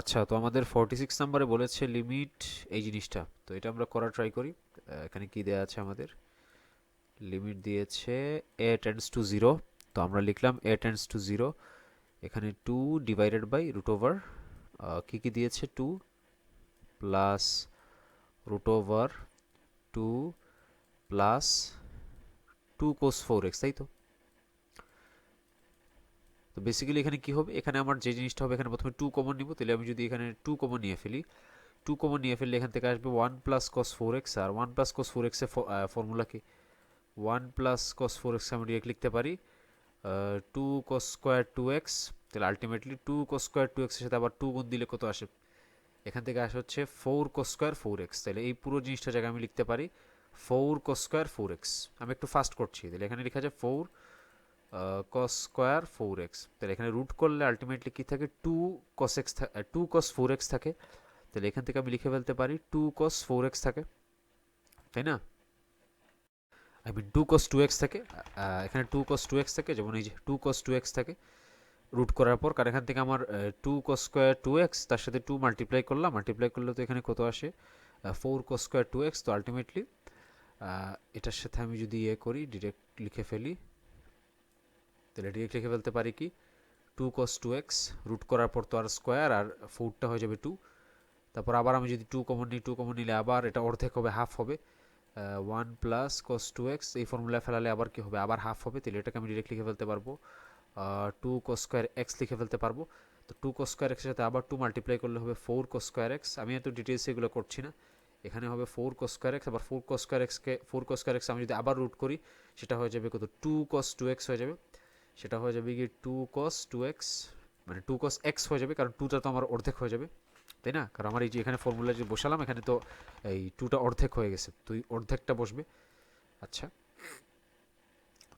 আচ্ছা, তো আমাদের 46 নাম্বারে বলেছে লিমিট এই জিনিসটা, তো এটা আমরা করার ট্রাই করি। এখানে কি দেয়া আছে আমাদের? লিমিট দিয়েছে a টেন্ডস টু জিরো, তো আমরা লিখলাম a টেন্ডস টু জিরো, এখানে 2 ডিভাইডেড বাই রুট ওভার কী কী দিয়েছে, 2 plus root over 2 plus 2 cos 4x, তাই তো? তো বেসিক্যালি এখানে কি হবে, এখানে আমার যে জিনিসটা হবে, এখানে প্রথমে 2 কমন নিব, তাহলে আমি যদি এখানে 2 কমন নিয়ে ফেলি, 2 কমন নিয়ে ফেললে এখান থেকে আসবে 1 প্লাস কস 4x, আর 1 প্লাস কস 4x এর ফর্মুলা কি? 1 প্লাস কস 4x আমি ডিরেক্ট লিখতে পারি 2 কস স্কোয়ার 2x, তাহলে আলটিমেটলি 2 কস স্কোয়ার 2x এর সাথে আবার 2 গুণ দিলে কত আসে? এখান থেকে আসে হচ্ছে 4 কস স্কোয়ার 4x, তাহলে এই পুরো জিনিসটা জায়গায় আমি লিখতে পারি 4 কস স্কোয়ার 4x। আমি একটু ফাস্ট করছি, তাহলে এখানে লেখা যায় 4 কস স্কোয়ার 4x, তাহলে এখানে রুট করলে আলটিমেটলি কি থাকে, 2 কস এক্স, 2 কস 4x থাকে, তাহলে এখান থেকে আমি লিখে ফেলতে পারি 2 cos 4x থাকে, তাই না? আই মিন 2 cos 2x থাকে, এখানে 2 cos 2x থাকে, যেমন এই যে 2 cos 2x থাকে রুট করার পর, কারণ এখান থেকে আমার 2 cos স্কোয়ার 2x তার সাথে 2 মাল্টিপ্লাই করলাম, মাল্টিপ্লাই করলে তো এখানে কত আসে, 4 cos স্কোয়ার 2x। তো আলটিমেটলি এটার সাথে আমি যদি ইয়ে করি, ডিরেক্ট লিখে ফেলি, তাহলে ডিরেক্ট লিখে ফেলতে পারি কি 2 cos 2x, রুট করার পর তো আর স্কোয়ার, আর 4টা হয়ে যাবে 2, তারপর আবার আমি যদি 2 কমন নিই, 2 কমন নিলে আবার এটা অর্ধেক হবে, হাফ হবে, 1 প্লাস কস 2x, এই ফর্মুলা ফেলালে আবার কি হবে, আবার হাফ হবে, তাহলে এটাকে আমি ডিরেক্ট লিখে ফেলতে পারবো 2 cos স্কোয়ার এক্স লিখে ফেলতে পারবো। তো 2 cos স্কোয়ার এক্সের সাথে আবার 2 মাল্টিপ্লাই করলে হবে 4 cos স্কোয়ার এক্স, আমি এত ডিটেলস এগুলো করছি না, এখানে হবে 4 cos স্কোয়ার এক্স, আবার 4 cos স্কোয়ার এক্সকে 4 cos স্কোয়ার এক্স আমি যদি আবার রুট করি, সেটা হয়ে যাবে কত, 2 cos 2x হয়ে যাবে, সেটা হয়ে যাবে কি 2 cos 2x, মানে 2 cos x হয়ে যাবে, কারণ 2টা তো আমার অর্ধেক হয়ে যাবে, তাই না? কারণ আমার এই যে এখানে ফর্মুলা যে বসালাম, এখানে তো এই 2টা অর্ধেক হয়ে গেছে, তো এই অর্ধেকটা বসবে। আচ্ছা,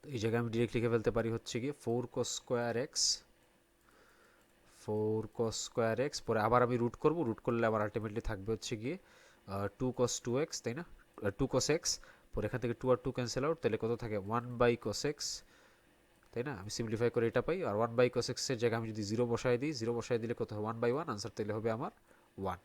তো এই জায়গায় আমি ডিরেক্ট লিখে ফেলতে পারি হচ্ছে গিয়ে 4 cos square x, 4 cos square x, পরে আবার আমি রুট করব, রুট করলে আবার আলটিমেটলি থাকবে হচ্ছে গিয়ে 2 cos 2x, তাই না? 2 cos x, পরে এখান থেকে 2 আর 2 ক্যান্সেল আউট, তাহলে কত থাকে 1 বাই cos x, তাই না? আমি সিম্পলিফাই করে এটা পাই, আর 1 বাই cos x এর জায়গায় আমি যদি 0 বসাই দিই, 0 বসাই দিলে কত হয় 1 বাই 1, আনসার তাহলে হবে আমার 1।